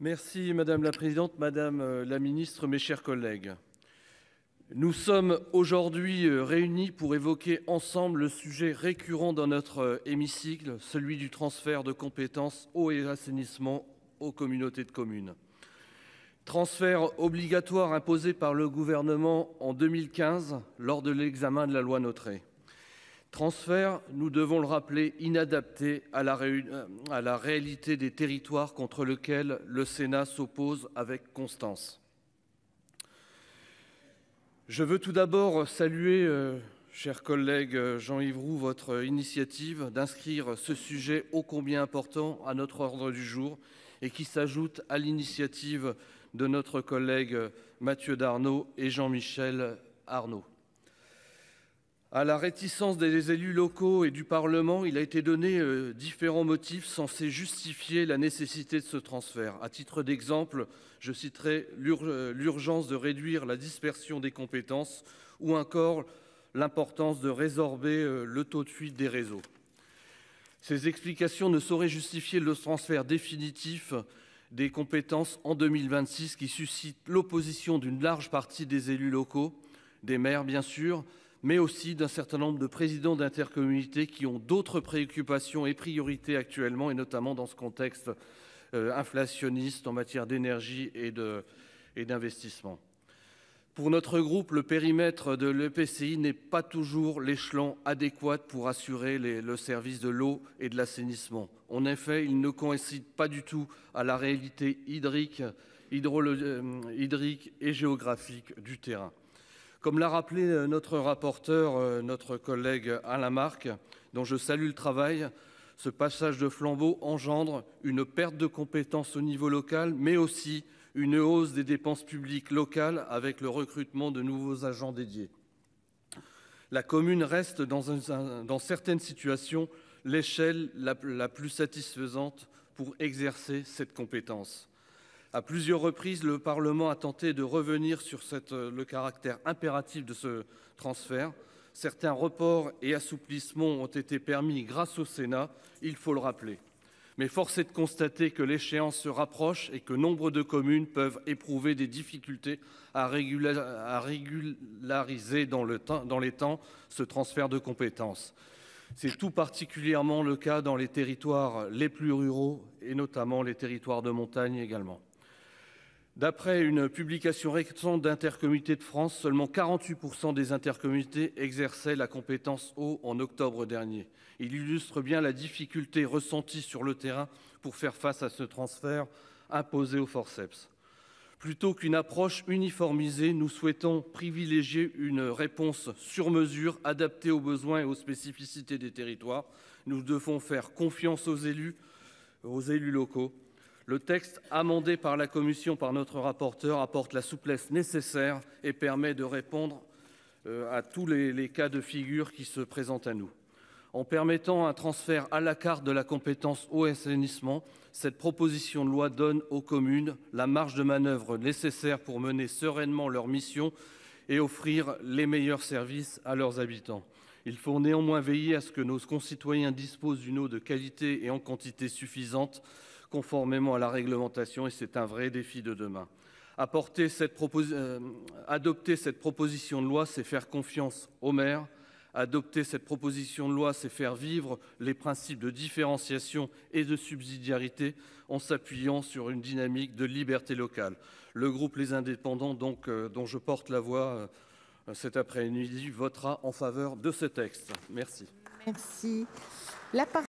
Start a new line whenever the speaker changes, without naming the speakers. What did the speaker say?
Merci Madame la Présidente, Madame la Ministre, mes chers collègues. Nous sommes aujourd'hui réunis pour évoquer ensemble le sujet récurrent dans notre hémicycle, celui du transfert de compétences eau et assainissement aux communautés de communes. Transfert obligatoire imposé par le gouvernement en 2015 lors de l'examen de la loi Nothray. Transfert, nous devons le rappeler, inadapté à la réalité des territoires contre lesquels le Sénat s'oppose avec constance. Je veux tout d'abord saluer, chers collègues Jean-Yves Roux, votre initiative d'inscrire ce sujet ô combien important à notre ordre du jour et qui s'ajoute à l'initiative de notre collègue Mathieu Darnaud et Jean-Michel Arnaud. À la réticence des élus locaux et du Parlement, il a été donné différents motifs censés justifier la nécessité de ce transfert. À titre d'exemple, je citerai l'urgence de réduire la dispersion des compétences ou encore l'importance de résorber le taux de fuite des réseaux. Ces explications ne sauraient justifier le transfert définitif des compétences en 2026 qui suscite l'opposition d'une large partie des élus locaux, des maires bien sûr, mais aussi d'un certain nombre de présidents d'intercommunalités qui ont d'autres préoccupations et priorités actuellement, et notamment dans ce contexte inflationniste en matière d'énergie et d'investissement. Pour notre groupe, le périmètre de l'EPCI n'est pas toujours l'échelon adéquat pour assurer le service de l'eau et de l'assainissement. En effet, il ne coïncide pas du tout à la réalité hydrique et géographique du terrain. Comme l'a rappelé notre rapporteur, notre collègue Alain Marc, dont je salue le travail, ce passage de flambeau engendre une perte de compétences au niveau local, mais aussi une hausse des dépenses publiques locales avec le recrutement de nouveaux agents dédiés. La commune reste dans certaines situations l'échelle la plus satisfaisante pour exercer cette compétence. À plusieurs reprises, le Parlement a tenté de revenir sur le caractère impératif de ce transfert. Certains reports et assouplissements ont été permis grâce au Sénat, il faut le rappeler. Mais force est de constater que l'échéance se rapproche et que nombre de communes peuvent éprouver des difficultés à régulariser dans les temps ce transfert de compétences. C'est tout particulièrement le cas dans les territoires les plus ruraux et notamment les territoires de montagne également. D'après une publication récente d'Intercommunauté de France, seulement 48% des intercommunautés exerçaient la compétence eau en octobre dernier. Il illustre bien la difficulté ressentie sur le terrain pour faire face à ce transfert imposé au forceps. Plutôt qu'une approche uniformisée, nous souhaitons privilégier une réponse sur mesure, adaptée aux besoins et aux spécificités des territoires. Nous devons faire confiance aux élus locaux. Le texte amendé par la Commission par notre rapporteur apporte la souplesse nécessaire et permet de répondre à tous les cas de figure qui se présentent à nous. En permettant un transfert à la carte de la compétence eau et assainissement, cette proposition de loi donne aux communes la marge de manœuvre nécessaire pour mener sereinement leur mission et offrir les meilleurs services à leurs habitants. Il faut néanmoins veiller à ce que nos concitoyens disposent d'une eau de qualité et en quantité suffisante, conformément à la réglementation, et c'est un vrai défi de demain. Adopter cette proposition de loi, c'est faire confiance aux maires. Adopter cette proposition de loi, c'est faire vivre les principes de différenciation et de subsidiarité en s'appuyant sur une dynamique de liberté locale. Le groupe Les Indépendants, donc, dont je porte la voix cet après-midi, votera en faveur de ce texte. Merci.
Merci.